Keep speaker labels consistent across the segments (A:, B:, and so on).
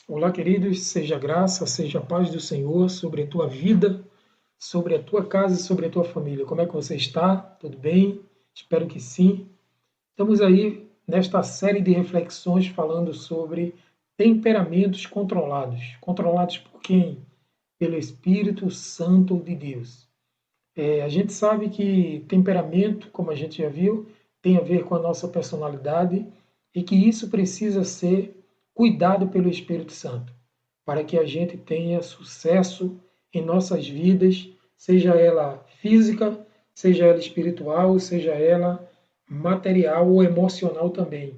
A: Olá, queridos, seja a graça, seja a paz do Senhor sobre a tua vida, sobre a tua casa e sobre a tua família. Como é que você está? Tudo bem? Espero que sim. Estamos aí nesta série de reflexões falando sobre temperamentos controlados. Controlados por quem? Pelo Espírito Santo de Deus. A gente sabe que temperamento, como a gente já viu, tem a ver com a nossa personalidade e que isso precisa ser cuidado pelo Espírito Santo, para que a gente tenha sucesso em nossas vidas, seja ela física, seja ela espiritual, seja ela material ou emocional também.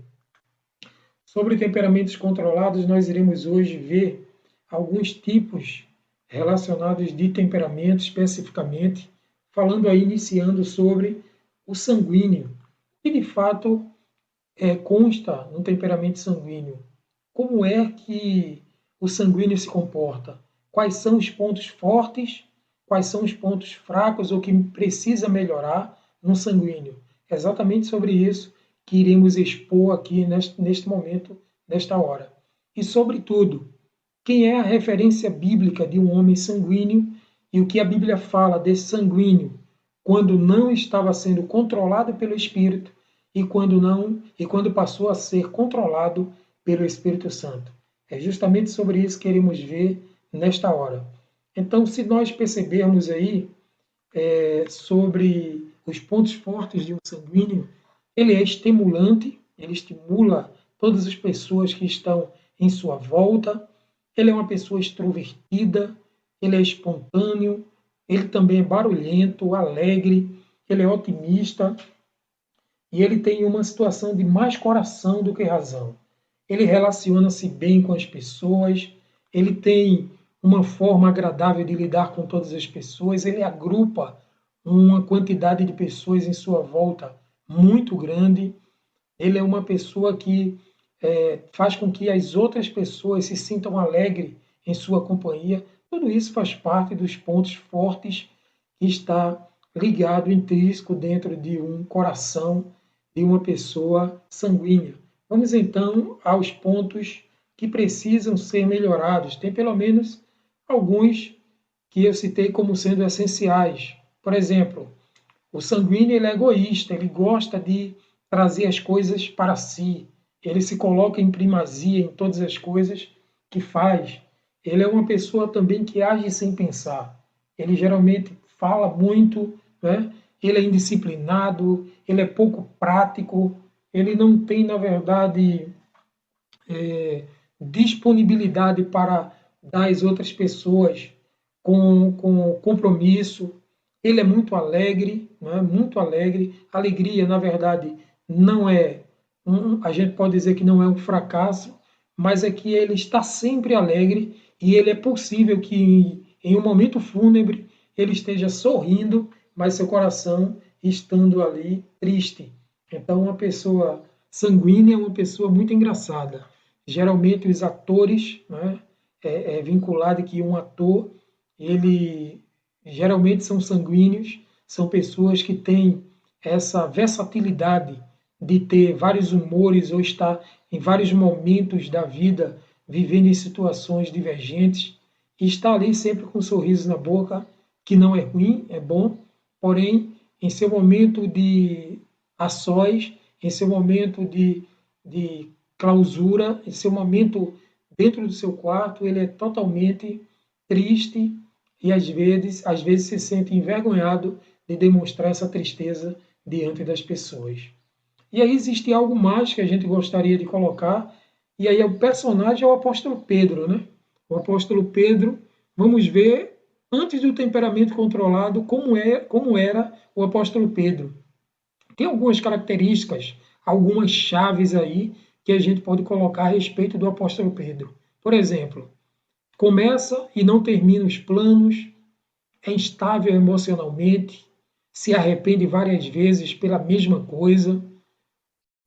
A: Sobre temperamentos controlados, nós iremos hoje ver alguns tipos relacionados de temperamento especificamente, falando aí, iniciando sobre o sanguíneo, que de fato consta no temperamento sanguíneo. Como é que o sanguíneo se comporta? Quais são os pontos fortes? Quais são os pontos fracos ou que precisa melhorar no sanguíneo? É exatamente sobre isso que iremos expor aqui neste momento, nesta hora. E, sobretudo, quem é a referência bíblica de um homem sanguíneo e o que a Bíblia fala desse sanguíneo quando não estava sendo controlado pelo Espírito e quando passou a ser controlado pelo Espírito Santo. É justamente sobre isso que queremos ver nesta hora. Então, se nós percebermos aí sobre os pontos fortes de um sanguíneo, ele é estimulante, ele estimula todas as pessoas que estão em sua volta, ele é uma pessoa extrovertida, ele é espontâneo, ele também é barulhento, alegre, ele é otimista e ele tem uma situação de mais coração do que razão. Ele relaciona-se bem com as pessoas, ele tem uma forma agradável de lidar com todas as pessoas, ele agrupa uma quantidade de pessoas em sua volta muito grande, ele é uma pessoa que faz com que as outras pessoas se sintam alegres em sua companhia. Tudo isso faz parte dos pontos fortes que está ligado, intrínseco dentro de um coração de uma pessoa sanguínea. Vamos então aos pontos que precisam ser melhorados. Tem pelo menos alguns que eu citei como sendo essenciais. Por exemplo, o sanguíneo ele é egoísta, ele gosta de trazer as coisas para si, ele se coloca em primazia em todas as coisas que faz. Ele é uma pessoa também que age sem pensar. Ele geralmente fala muito, né? Ele é indisciplinado, ele é pouco prático, ele não tem, na verdade, disponibilidade para dar às outras pessoas com compromisso. Ele é muito alegre, né? Muito alegre. Alegria, na verdade, não é a gente pode dizer que não é um fracasso, mas é que ele está sempre alegre e ele é possível que em um momento fúnebre ele esteja sorrindo, mas seu coração estando ali triste. Então, uma pessoa sanguínea é uma pessoa muito engraçada. Geralmente os atores, né, é vinculado que um ator, ele geralmente são sanguíneos, são pessoas que têm essa versatilidade de ter vários humores ou estar em vários momentos da vida vivendo em situações divergentes e estar ali sempre com um sorriso na boca, que não é ruim, é bom, porém, em seu momento de a sós, em seu momento de clausura, em seu momento dentro do seu quarto, ele é totalmente triste e às vezes se sente envergonhado de demonstrar essa tristeza diante das pessoas. E aí existe algo mais que a gente gostaria de colocar, e aí o personagem é o apóstolo Pedro, né? O apóstolo Pedro, vamos ver, antes do temperamento controlado, como era o apóstolo Pedro. Tem algumas características, algumas chaves aí que a gente pode colocar a respeito do apóstolo Pedro. Por exemplo, começa e não termina os planos, é instável emocionalmente, se arrepende várias vezes pela mesma coisa,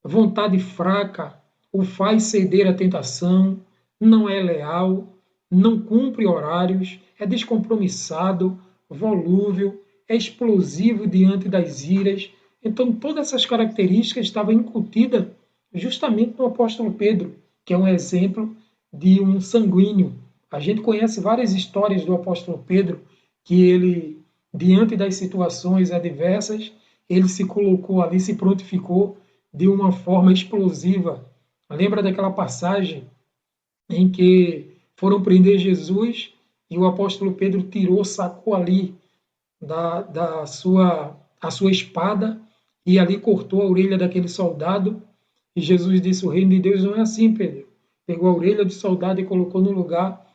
A: vontade fraca o faz ceder à tentação, não é leal, não cumpre horários, é descompromissado, volúvel, é explosivo diante das iras. Então, todas essas características estavam incutidas justamente no apóstolo Pedro, que é um exemplo de um sanguíneo. A gente conhece várias histórias do apóstolo Pedro, que ele, diante das situações adversas, ele se colocou ali, se prontificou de uma forma explosiva. Lembra daquela passagem em que foram prender Jesus e o apóstolo Pedro tirou, sacou ali a sua espada e ali cortou a orelha daquele soldado. E Jesus disse: o reino de Deus não é assim, Pedro. Pegou a orelha do soldado e colocou no lugar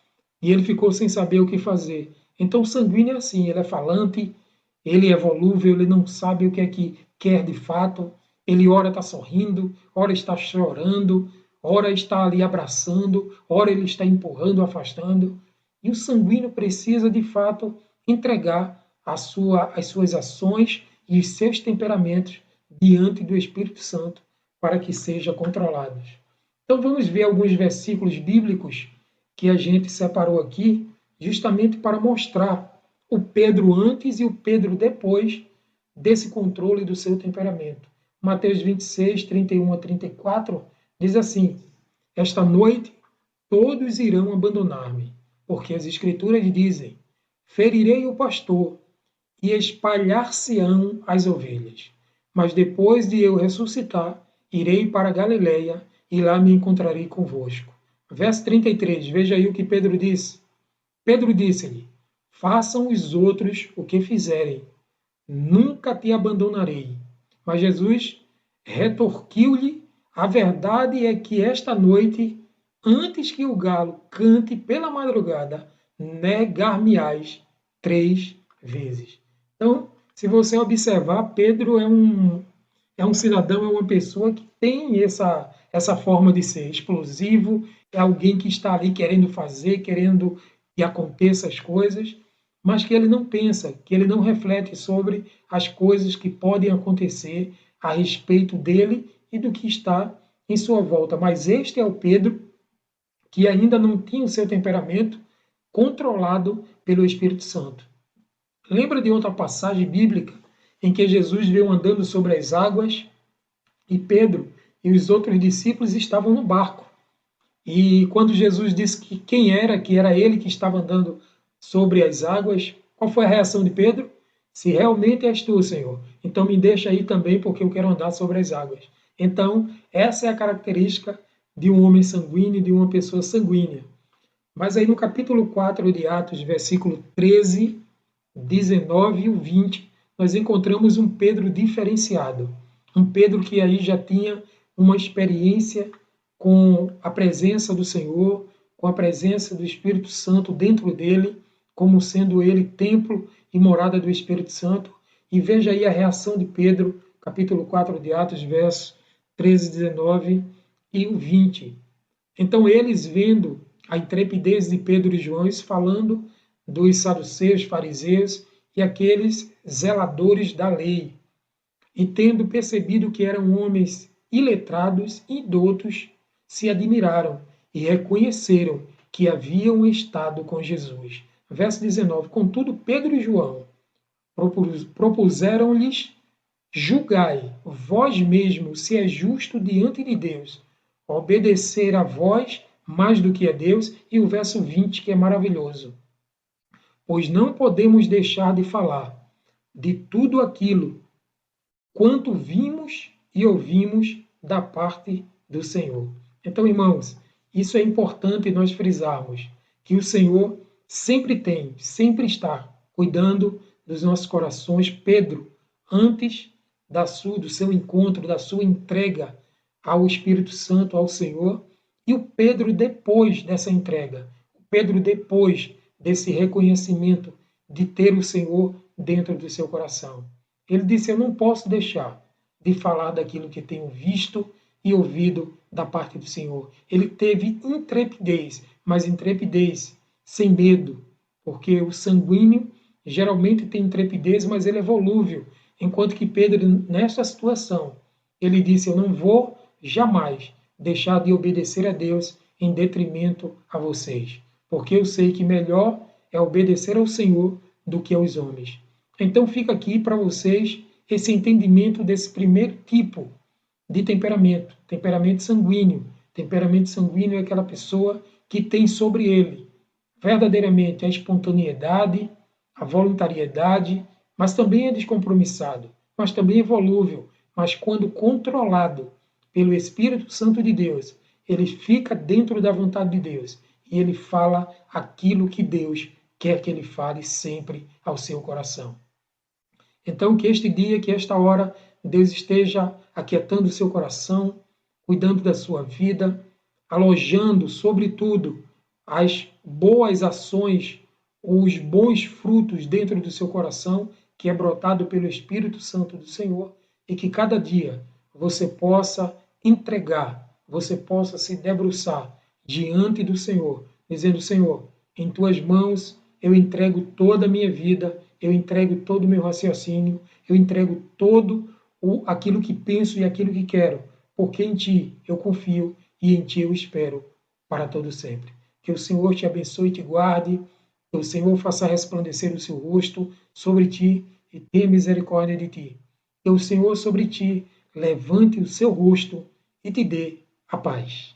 A: e ele ficou sem saber o que fazer. Então, o sanguíneo é assim: ele é falante, ele é volúvel, ele não sabe o que é que quer de fato. Ele ora está sorrindo, ora está chorando, ora está ali abraçando, ora ele está empurrando, afastando. E o sanguíneo precisa, de fato, entregar as suas ações e os seus temperamentos diante do Espírito Santo para que sejam controlados. Então vamos ver alguns versículos bíblicos que a gente separou aqui, justamente para mostrar o Pedro antes e o Pedro depois desse controle do seu temperamento. Mateus 26, 31 a 34, diz assim: esta noite todos irão abandonar-me, porque as Escrituras dizem: ferirei o pastor e espalhar-se-ão as ovelhas. Mas depois de eu ressuscitar, irei para Galiléia e lá me encontrarei convosco. Verso 33, veja aí o que Pedro disse. Pedro disse-lhe: façam os outros o que fizerem, nunca te abandonarei. Mas Jesus retorquiu-lhe: a verdade é que esta noite, antes que o galo cante pela madrugada, negar-me-ás 3 vezes. Então, se você observar, Pedro é um cidadão, é uma pessoa que tem essa forma de ser explosivo, é alguém que está ali querendo fazer, querendo que aconteça as coisas, mas que ele não pensa, que ele não reflete sobre as coisas que podem acontecer a respeito dele e do que está em sua volta. Mas este é o Pedro que ainda não tinha o seu temperamento controlado pelo Espírito Santo. Lembra de outra passagem bíblica em que Jesus veio andando sobre as águas e Pedro e os outros discípulos estavam no barco. E quando Jesus disse que quem era, que era ele que estava andando sobre as águas, qual foi a reação de Pedro? Se realmente és tu, Senhor, então me deixa aí também, porque eu quero andar sobre as águas. Então, essa é a característica de um homem sanguíneo, de uma pessoa sanguínea. Mas aí no capítulo 4 de Atos, versículo 13, 19 e 20, nós encontramos um Pedro diferenciado. Um Pedro que aí já tinha uma experiência com a presença do Senhor, com a presença do Espírito Santo dentro dele, como sendo ele templo e morada do Espírito Santo. E veja aí a reação de Pedro, capítulo 4 de Atos, versos 13, 19 e o 20. Então eles, vendo a intrepidez de Pedro e João, falando dos saduceus, fariseus e aqueles zeladores da lei, e tendo percebido que eram homens iletrados e doutos, se admiraram e reconheceram que haviam estado com Jesus. Verso 19. Contudo, Pedro e João propuseram-lhes: julgai vós mesmos se é justo diante de Deus obedecer a vós mais do que a Deus. E o verso 20, que é maravilhoso: pois não podemos deixar de falar de tudo aquilo quanto vimos e ouvimos da parte do Senhor. Então, irmãos, isso é importante nós frisarmos, que o Senhor sempre tem, sempre está cuidando dos nossos corações. Pedro, antes do seu encontro, da sua entrega ao Espírito Santo, ao Senhor, e o Pedro depois dessa entrega, o Pedro depois desse reconhecimento de ter o Senhor dentro do seu coração. Ele disse: eu não posso deixar de falar daquilo que tenho visto e ouvido da parte do Senhor. Ele teve intrepidez, mas intrepidez sem medo, porque o sanguíneo geralmente tem intrepidez, mas ele é volúvel, enquanto que Pedro, nesta situação, ele disse: eu não vou jamais deixar de obedecer a Deus em detrimento a vocês, porque eu sei que melhor é obedecer ao Senhor do que aos homens. Então fica aqui para vocês esse entendimento desse primeiro tipo de temperamento, temperamento sanguíneo. Temperamento sanguíneo é aquela pessoa que tem sobre ele verdadeiramente a espontaneidade, a voluntariedade, mas também é descompromissado, mas também é volúvel, mas quando controlado pelo Espírito Santo de Deus, ele fica dentro da vontade de Deus e ele fala aquilo que Deus quer que ele fale sempre ao seu coração. Então, que este dia, que esta hora, Deus esteja aquietando o seu coração, cuidando da sua vida, alojando, sobretudo, as boas ações, os bons frutos dentro do seu coração, que é brotado pelo Espírito Santo do Senhor, e que cada dia você possa entregar, você possa se debruçar diante do Senhor, dizendo: Senhor, em tuas mãos eu entrego toda a minha vida, eu entrego todo o meu raciocínio, eu entrego todo aquilo que penso e aquilo que quero, porque em Ti eu confio e em Ti eu espero para todo sempre. Que o Senhor te abençoe e te guarde, que o Senhor faça resplandecer o seu rosto sobre ti e tenha misericórdia de ti. Que o Senhor sobre ti levante o seu rosto e te dê a paz.